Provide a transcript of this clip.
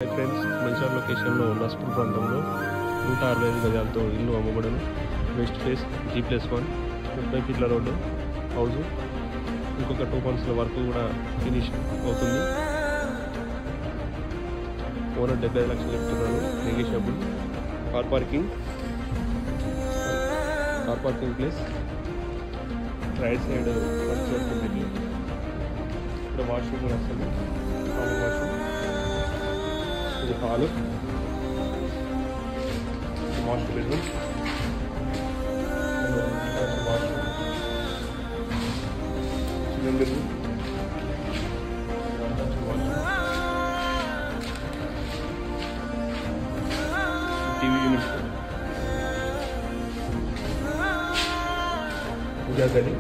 Hi friends, Mancherial లొకేషన్లో నస్పూర్ ప్రాంతంలో 165 గజాలతో ఇల్లు అమ్మబడును. వెస్ట్ ఫేస్ G+1 30 ఫీట్ల రోడ్డు హౌజు. ఇంకొక 2 monthsలో వర్క్ కూడా ఫినిష్ అవుతుంది. ఓనర్ 75 లక్షలు చెప్తున్నాడు, negotiable. Car parking place right side first వస్తుంది. ఇక్కడ వాష్రూమ్ కూడా వస్తుంది. వాష్రూమ్ ఇది hall, master bedroom, washroom, children bedroom, TV unit, puja గది.